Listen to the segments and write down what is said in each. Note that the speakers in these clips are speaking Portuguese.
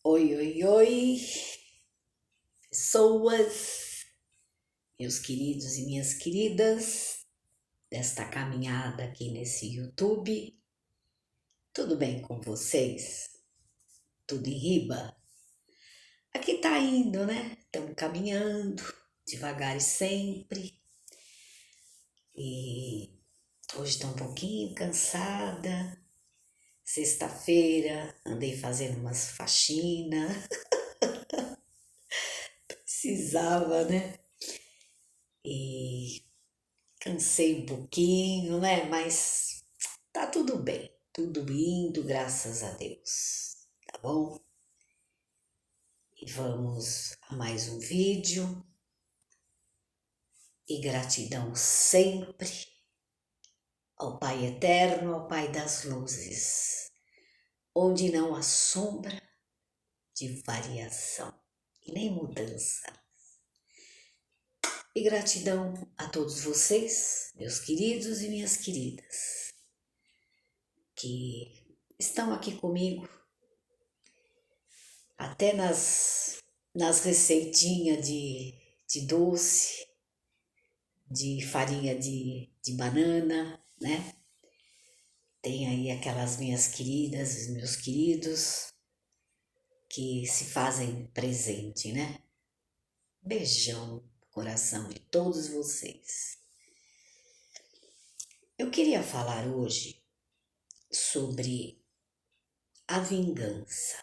Oi, oi, oi, pessoas, meus queridos e minhas queridas, desta caminhada aqui nesse YouTube. Tudo bem com vocês? Tudo em riba? Aqui tá indo, né? Estamos caminhando, devagar e sempre. E hoje estou um pouquinho cansada. Sexta-feira, andei fazendo umas faxinas. Precisava, né? E cansei um pouquinho, né? Mas tá tudo bem, tudo indo, graças a Deus, tá bom? E vamos a mais um vídeo. E gratidão sempre ao Pai Eterno, ao Pai das Luzes, onde não há sombra de variação e nem mudança. E gratidão a todos vocês, meus queridos e minhas queridas, que estão aqui comigo até nas receitinhas de doce, de farinha de banana, né? Tem aí aquelas minhas queridas, meus queridos, que se fazem presente, né? Beijão no coração de todos vocês. Eu queria falar hoje sobre a vingança.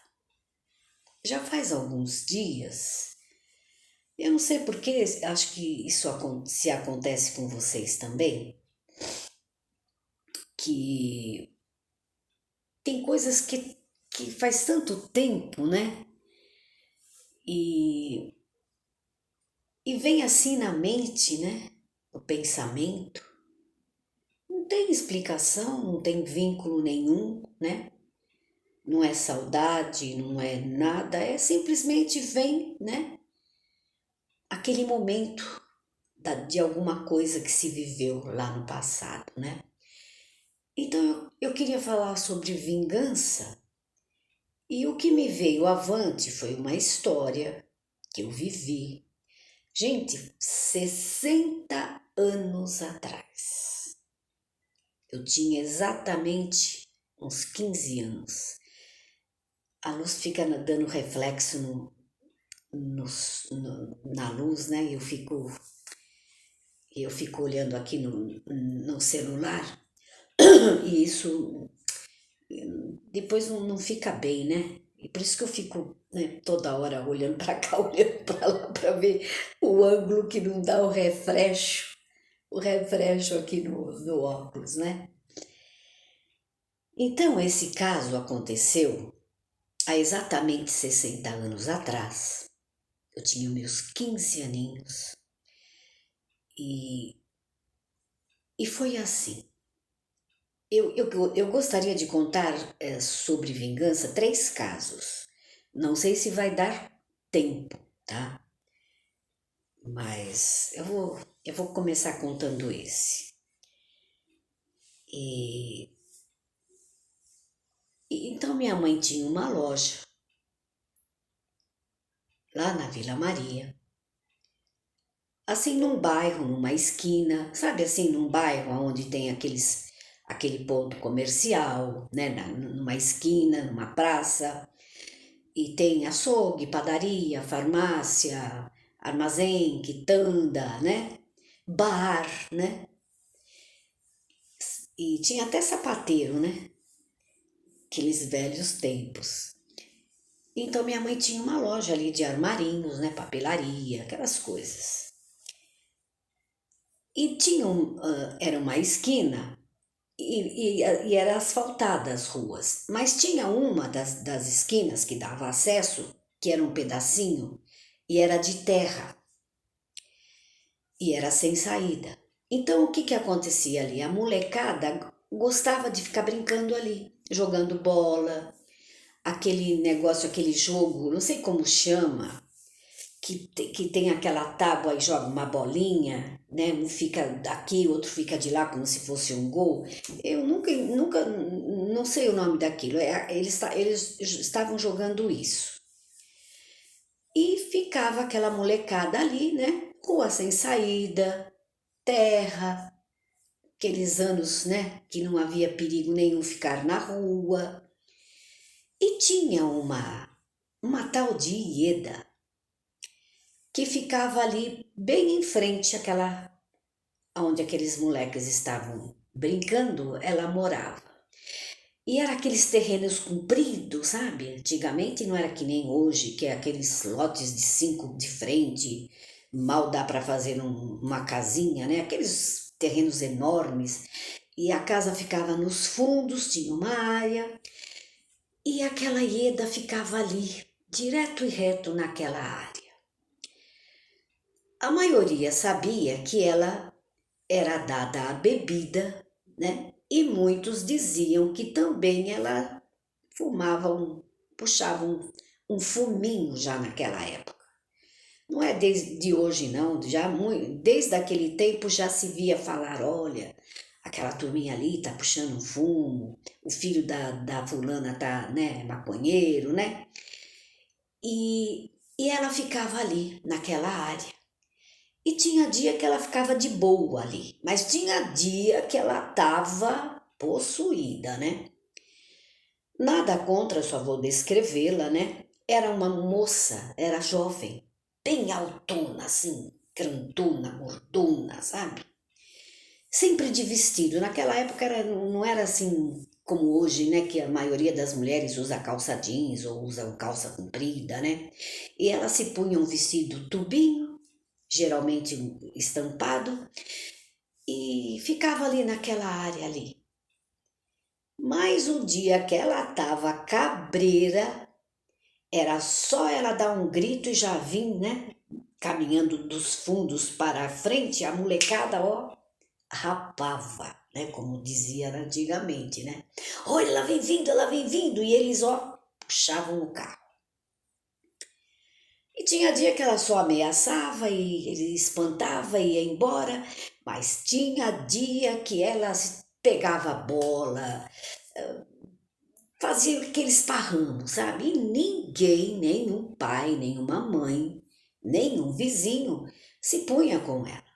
Já faz alguns dias, eu não sei porquê, acho que isso se acontece com vocês também, que tem coisas que faz tanto tempo, né? E, e vem assim na mente, né? No pensamento. Não tem explicação, não tem vínculo nenhum, né? Não é saudade, não é nada, é simplesmente vem, né? Aquele momento de alguma coisa que se viveu lá no passado, né? Então eu queria falar sobre vingança e o que me veio avante foi uma história que eu vivi. Gente, 60 anos atrás. Eu tinha exatamente uns 15 anos. A luz fica dando reflexo na luz, né? Eu fico olhando aqui no celular e isso depois não fica bem, né? E por isso que eu fico, né, toda hora olhando para cá, olhando para lá, para ver o ângulo que não dá o refresco aqui no óculos, né? Então, esse caso aconteceu há exatamente 60 anos atrás. Eu tinha meus 15 aninhos e, e foi assim. Eu gostaria de contar sobre vingança 3 casos. Não sei se vai dar tempo, tá? Mas eu vou começar contando esse. E, então minha mãe tinha uma loja lá na Vila Maria, assim num bairro, numa esquina, sabe assim, num bairro onde tem aquele ponto comercial, né, numa esquina, numa praça, e tem açougue, padaria, farmácia, armazém, quitanda, né, bar, né, e tinha até sapateiro, né, aqueles velhos tempos. Então minha mãe tinha uma loja ali de armarinhos, né, papelaria, aquelas coisas. E era uma esquina e era asfaltada as ruas, mas tinha uma das esquinas que dava acesso, que era um pedacinho, e era de terra, e era sem saída. Então o que acontecia ali? A molecada gostava de ficar brincando ali, jogando bola, aquele negócio, aquele jogo, não sei como chama, que tem aquela tábua e joga uma bolinha, né? Um fica daqui, outro fica de lá, como se fosse um gol. Eu nunca, não sei o nome daquilo. Eles estavam jogando isso. e ficava aquela molecada ali, né? Rua sem saída, terra, aqueles anos, né, que não havia perigo nenhum ficar na rua. E tinha uma tal de Ieda que ficava ali bem em frente àquela onde aqueles moleques estavam brincando, ela morava. E era aqueles terrenos compridos, sabe? Antigamente não era que nem hoje, que é aqueles lotes de 5 de frente, mal dá para fazer uma casinha, né? Aqueles terrenos enormes. E a casa ficava nos fundos, tinha uma área, e aquela Ieda ficava ali, direto e reto naquela área. A maioria sabia que ela era dada a bebida, né? E muitos diziam que também ela fumava puxava um fuminho já naquela época. Não é desde hoje não, já desde aquele tempo já se via falar, olha, aquela turminha ali tá puxando um fumo, o filho da fulana tá, né, maconheiro, né? E ela ficava ali, naquela área. E tinha dia que ela ficava de boa ali, mas tinha dia que ela tava possuída, né? Nada contra, só vou descrevê-la, né? Era uma moça, era jovem, bem altona, assim, grandona, gordona, sabe? Sempre de vestido. Naquela época não era assim como hoje, né? Que a maioria das mulheres usa calça jeans ou usa calça comprida, né? E ela se punha um vestido tubinho, geralmente estampado, e ficava ali naquela área ali. Mas o dia que ela estava cabreira, era só ela dar um grito e já vim, né? Caminhando dos fundos para a frente, a molecada, ó, rapava, né? Como dizia antigamente, né? Olha, ela vem vindo, e eles, ó, puxavam o carro. E tinha dia que ela só ameaçava e ele espantava e ia embora, mas tinha dia que ela pegava a bola, fazia aquele esparramo, sabe? E ninguém, nenhum pai, nenhuma mãe, nenhum vizinho se punha com ela,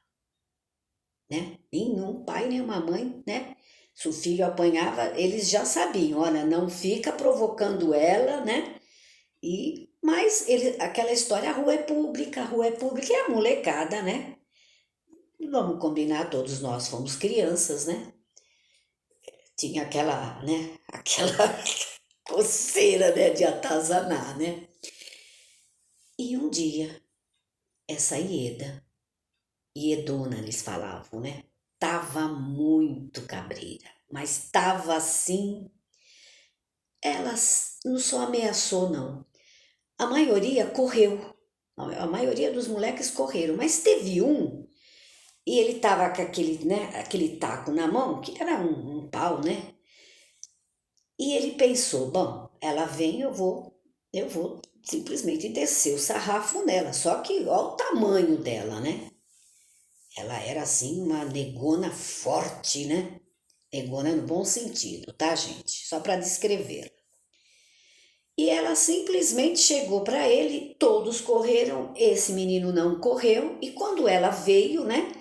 né? Nenhum pai, nenhuma mãe, né? Se o filho apanhava, eles já sabiam, olha, não fica provocando ela, né? Mas aquela história, a rua é pública e a molecada, né? Vamos combinar, todos nós fomos crianças, né? Tinha aquela, né? Aquela coceira, né? De atazanar, né? E um dia, essa Iedona eles falavam, né? Tava muito cabreira, mas tava assim. Ela não só ameaçou, não. A maioria correu. A maioria dos moleques correram, mas teve um, e ele tava com aquele, né, aquele taco na mão, que era um pau, né? E ele pensou, bom, ela vem, eu vou simplesmente descer o sarrafo nela. Só que olha o tamanho dela, né? Ela era assim uma negona forte, né? Negona no bom sentido, tá, gente? Só para descrever. E ela simplesmente chegou para ele, todos correram, esse menino não correu, e quando ela veio, né?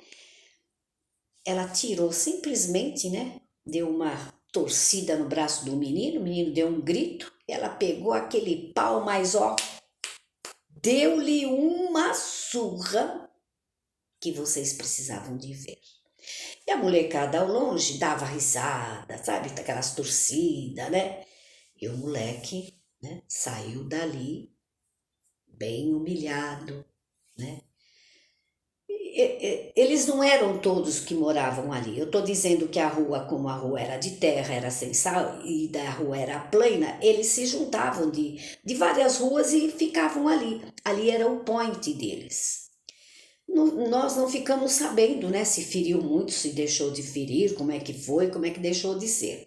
Ela tirou simplesmente, né? Deu uma torcida no braço do menino, o menino deu um grito, ela pegou aquele pau, mas ó, deu-lhe uma surra que vocês precisavam de ver. E a molecada ao longe dava risada, sabe? Aquelas torcidas, né? E o moleque, né, saiu dali bem humilhado, né? Eles não eram todos que moravam ali. Eu estou dizendo que a rua, como a rua era de terra, era sem sal, e da rua era plana, eles se juntavam de várias ruas e ficavam ali. Ali era o point deles. Nós não ficamos sabendo, né, se feriu muito, se deixou de ferir, como é que foi, como é que deixou de ser.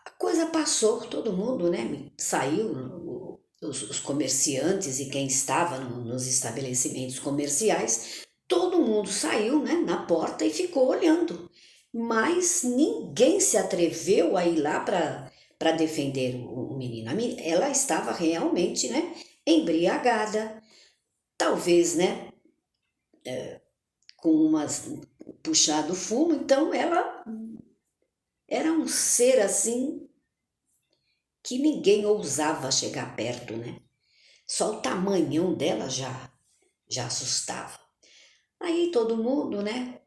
A coisa passou, todo mundo, né, saiu, os comerciantes e quem estava nos estabelecimentos comerciais, todo mundo saiu, né, na porta e ficou olhando. Mas ninguém se atreveu a ir lá para defender o menino. Ela estava realmente, né, embriagada, talvez, né, com umas puxado fumo, então ela era um ser assim que ninguém ousava chegar perto, né? Só o tamanhão dela já assustava. Aí todo mundo, né?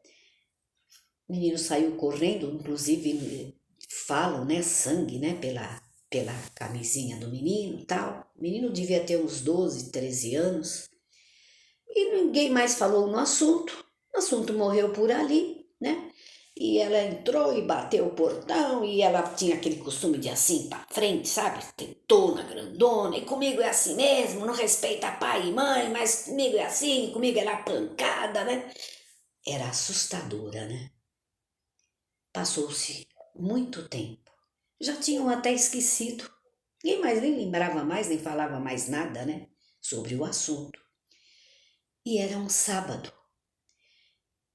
O menino saiu correndo, inclusive falam, né? Sangue, né? Pela camisinha do menino e tal. O menino devia ter uns 12, 13 anos. E ninguém mais falou no assunto. O assunto morreu por ali, né? E ela entrou e bateu o portão e ela tinha aquele costume de assim pra frente, sabe? Tetona, grandona, e comigo é assim mesmo, não respeita pai e mãe, mas comigo é assim, comigo é lá pancada, né? Era assustadora, né? Passou-se muito tempo. Já tinham até esquecido. Ninguém mais nem lembrava mais, nem falava mais nada, né? Sobre o assunto. E era um sábado.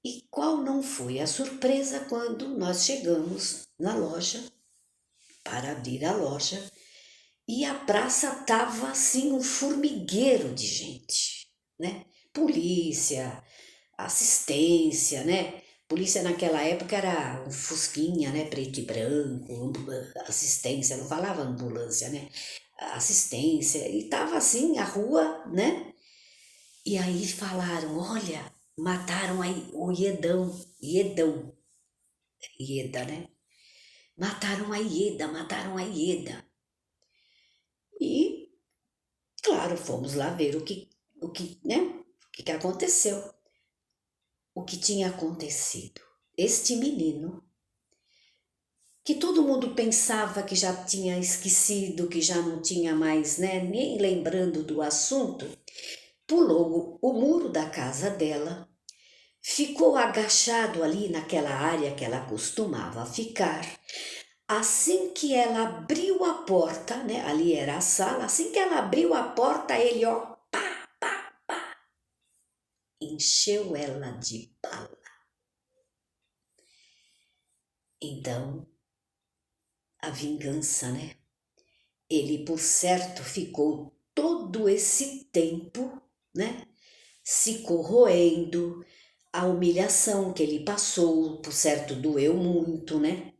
E qual não foi a surpresa quando nós chegamos na loja, para abrir a loja, e a praça estava assim um formigueiro de gente, né? Polícia, assistência, né? Polícia naquela época era um fusquinha, né? Preto e branco, assistência, não falava ambulância, né? Assistência, e tava assim a rua, né? E aí falaram, olha, mataram aí o Ieda, né? Mataram a Ieda. E, claro, fomos lá ver né? O que aconteceu. O que tinha acontecido. Este menino, que todo mundo pensava que já tinha esquecido, que já não tinha mais, né, nem lembrando do assunto, pulou o muro da casa dela, ficou agachado ali naquela área que ela costumava ficar. Assim que ela abriu a porta, né, ali era a sala, assim que ela abriu a porta, ele, ó, encheu ela de bala. Então, a vingança, né? Ele, por certo, ficou todo esse tempo, né? Se corroendo, a humilhação que ele passou, por certo, doeu muito, né?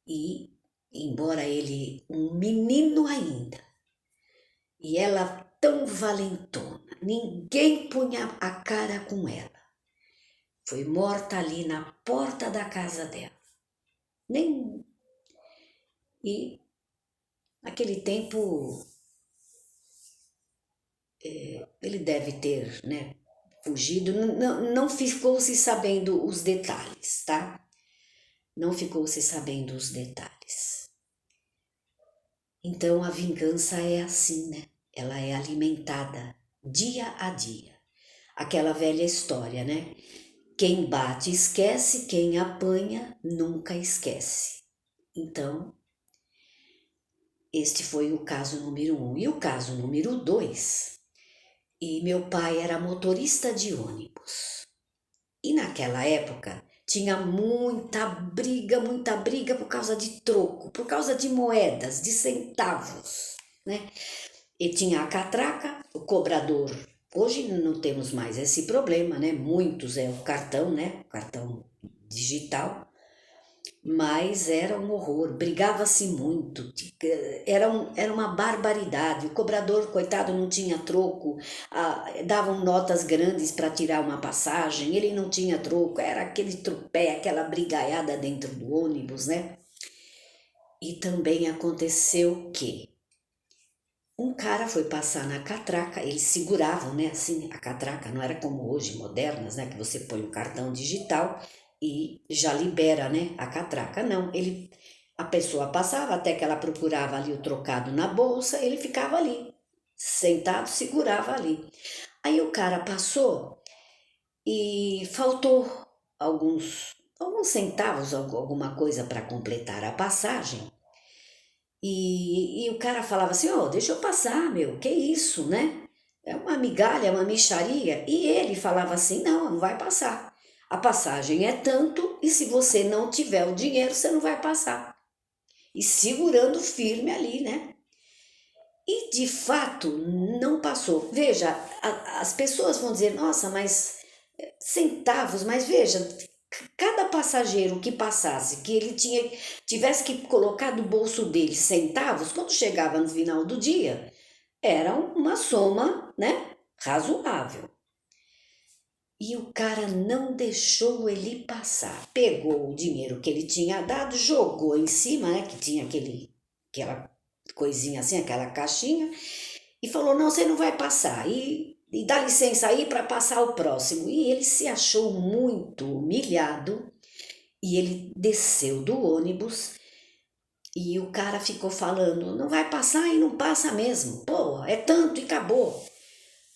E, embora ele, um menino ainda, e ela tão valentona, ninguém punha a cara com ela. Foi morta ali na porta da casa dela. Nem. E naquele tempo ele deve ter, né, fugido, não ficou se sabendo os detalhes, tá? Não ficou se sabendo os detalhes. Então a vingança é assim, né? Ela é alimentada dia a dia. Aquela velha história, né? Quem bate esquece, quem apanha nunca esquece. Então, este foi o caso número 1. E o caso número 2. E meu pai era motorista de ônibus. E naquela época tinha muita briga por causa de troco, por causa de moedas, de centavos, né? E tinha a catraca, o cobrador. Hoje não temos mais esse problema, né? Muitos é o cartão, né? O cartão digital. Mas era um horror, brigava-se muito, era uma barbaridade. O cobrador, coitado, não tinha troco, davam notas grandes para tirar uma passagem, ele não tinha troco, era aquele tropé, aquela brigaiada dentro do ônibus, né? E também aconteceu que um cara foi passar na catraca, eles seguravam, né, assim, a catraca não era como hoje, modernas, né, que você põe o cartão digital e já libera, né, a catraca. Não, a pessoa passava até que ela procurava ali o trocado na bolsa, ele ficava ali, sentado, segurava ali. Aí o cara passou e faltou alguns centavos, alguma coisa para completar a passagem. E o cara falava assim, deixa eu passar, meu, que isso, né? É uma migalha, uma mixaria. E ele falava assim, não vai passar. A passagem é tanto e se você não tiver o dinheiro, você não vai passar. E segurando firme ali, né? E de fato não passou. Veja, as pessoas vão dizer, nossa, mas centavos, mas veja, cada passageiro que passasse, que ele tivesse que colocar do bolso dele centavos, quando chegava no final do dia, era uma soma, né, razoável. E o cara não deixou ele passar. Pegou o dinheiro que ele tinha dado, jogou em cima, né, que tinha aquela coisinha assim, aquela caixinha, e falou: não, você não vai passar. E dá licença aí para passar o próximo. E ele se achou muito humilhado e ele desceu do ônibus e o cara ficou falando: não vai passar e não passa mesmo. Pô, é tanto e acabou.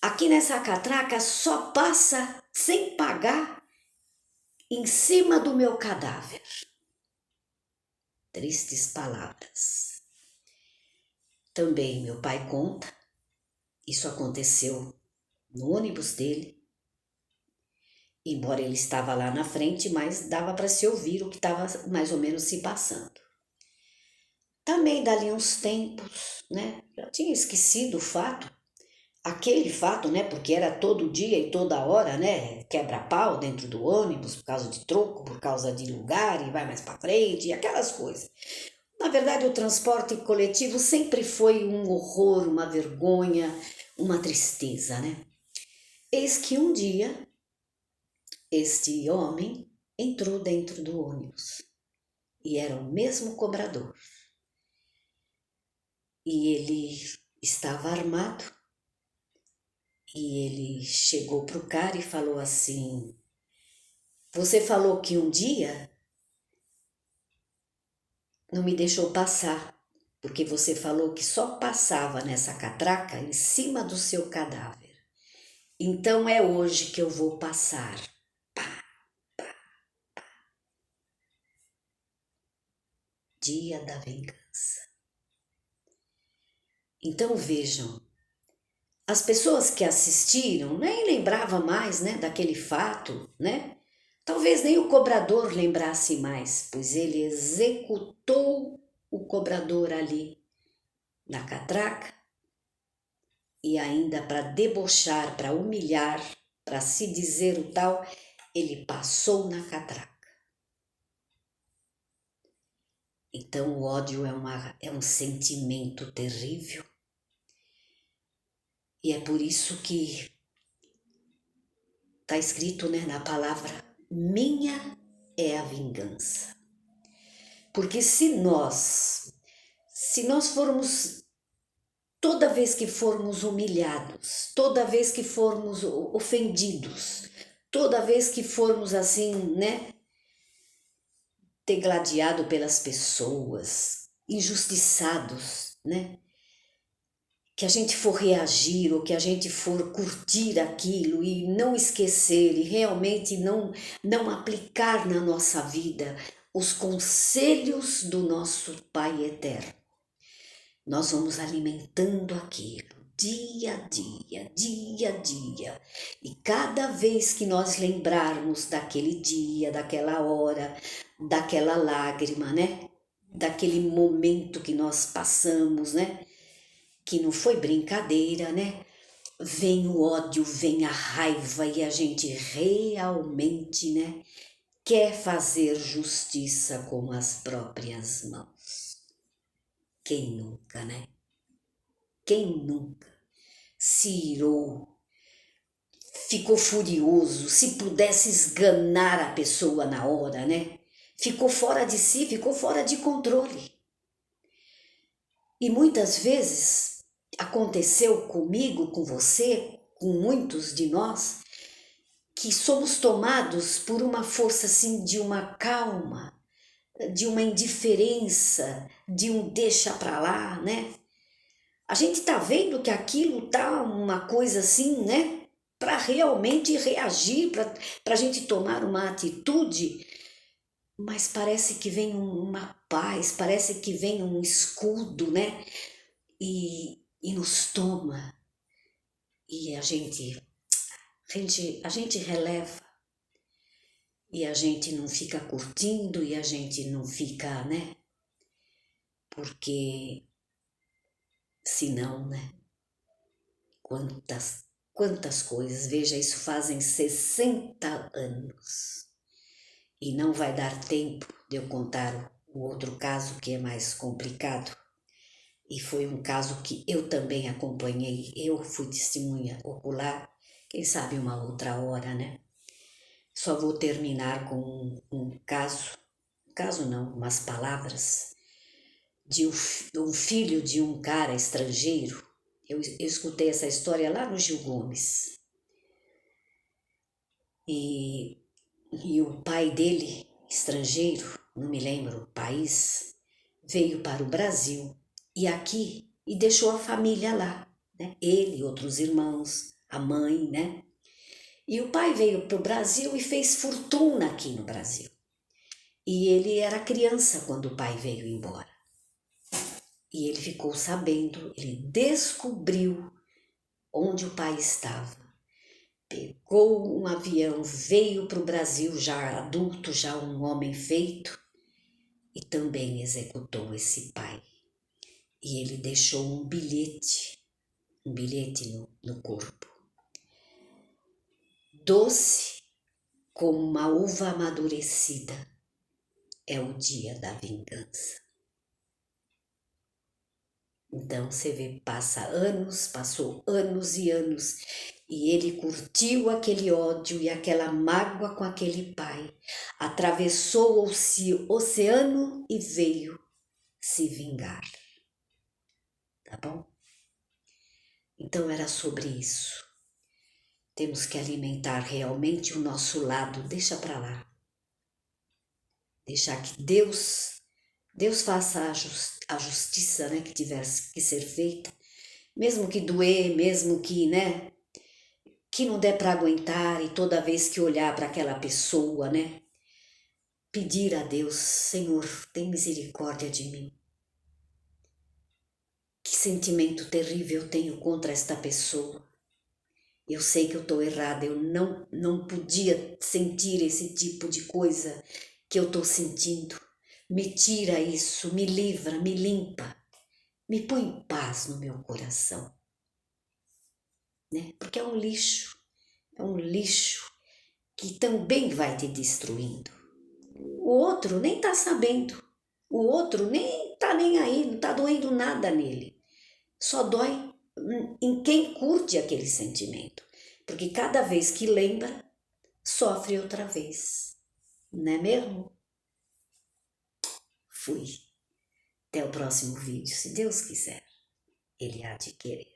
Aqui nessa catraca só passa sem pagar em cima do meu cadáver. Tristes palavras. Também meu pai conta, isso aconteceu no ônibus dele, embora ele estava lá na frente, mas dava para se ouvir o que estava mais ou menos se passando. Também dali uns tempos, né? Já tinha esquecido o fato, aquele fato, né? Porque era todo dia e toda hora, né? Quebra-pau dentro do ônibus por causa de troco, por causa de lugar e vai mais para frente e aquelas coisas. Na verdade, o transporte coletivo sempre foi um horror, uma vergonha, uma tristeza, né? Eis que um dia este homem entrou dentro do ônibus e era o mesmo cobrador. E ele estava armado e ele chegou para o cara e falou assim: você falou que um dia não me deixou passar, porque você falou que só passava nessa catraca em cima do seu cadáver. Então é hoje que eu vou passar. Pá, pá. Dia da vingança. Então vejam, as pessoas que assistiram nem lembravam mais, né, daquele fato, né? Talvez nem o cobrador lembrasse mais, pois ele executou o cobrador ali na catraca e ainda para debochar, para humilhar, para se dizer o tal, ele passou na catraca. Então o ódio é um sentimento terrível e é por isso que está escrito, né, na palavra: minha é a vingança. Porque se nós formos, toda vez que formos humilhados, toda vez que formos ofendidos, toda vez que formos assim, né, degladiado pelas pessoas, injustiçados, né, que a gente for reagir ou que a gente for curtir aquilo e não esquecer e realmente não aplicar na nossa vida os conselhos do nosso Pai Eterno, nós vamos alimentando aquilo dia a dia, e cada vez que nós lembrarmos daquele dia, daquela hora, daquela lágrima, né, daquele momento que nós passamos, né, que não foi brincadeira, né? Vem o ódio, vem a raiva e a gente realmente, né, quer fazer justiça com as próprias mãos. Quem nunca, né? Quem nunca se irou, ficou furioso, se pudesse esganar a pessoa na hora, né? Ficou fora de si, ficou fora de controle. E muitas vezes aconteceu comigo, com você, com muitos de nós, que somos tomados por uma força assim de uma calma, de uma indiferença, de um deixa pra lá, né? A gente tá vendo que aquilo tá uma coisa assim, né? Para realmente reagir, para a gente tomar uma atitude, mas parece que vem uma paz, parece que vem um escudo, né? E nos toma e a gente releva e a gente não fica curtindo e a gente não fica, né? Porque Se não, né? Quantas coisas. Veja, isso fazem 60 anos. E não vai dar tempo de eu contar o outro caso que é mais complicado. E foi um caso que eu também acompanhei. Eu fui testemunha ocular. Quem sabe uma outra hora, né? Só vou terminar com um caso não, umas palavras de um filho de um cara estrangeiro. Eu escutei essa história lá no Gil Gomes. E o pai dele, estrangeiro, não me lembro o país, veio para o Brasil e deixou a família lá, né? Ele, outros irmãos, a mãe, né? E o pai veio para o Brasil e fez fortuna aqui no Brasil. E ele era criança quando o pai veio embora. E ele ficou sabendo, ele descobriu onde o pai estava. Pegou um avião, veio para o Brasil já adulto, já um homem feito, e também executou esse pai. E ele deixou um bilhete no corpo. Doce como uma uva amadurecida é o dia da vingança. Então você vê, passou anos e anos, e ele curtiu aquele ódio e aquela mágoa com aquele pai, atravessou o oceano e veio se vingar. Tá bom? Então era sobre isso. Temos que alimentar realmente o nosso lado, deixa para lá. Deixar que Deus faça a justiça, né, que tiver que ser feita, mesmo que doer, mesmo que, né, que não der para aguentar, e toda vez que olhar para aquela pessoa, né, pedir a Deus, Senhor, tem misericórdia de mim. Que sentimento terrível eu tenho contra esta pessoa. Eu sei que eu estou errada, eu não podia sentir esse tipo de coisa que eu estou sentindo. Me tira isso, me livra, me limpa, me põe paz no meu coração, né? Porque é um lixo que também vai te destruindo. O outro nem está sabendo, o outro nem está nem aí, não está doendo nada nele. Só dói em quem curte aquele sentimento, porque cada vez que lembra, sofre outra vez, não é mesmo? Fui. Até o próximo vídeo, se Deus quiser, Ele há de querer.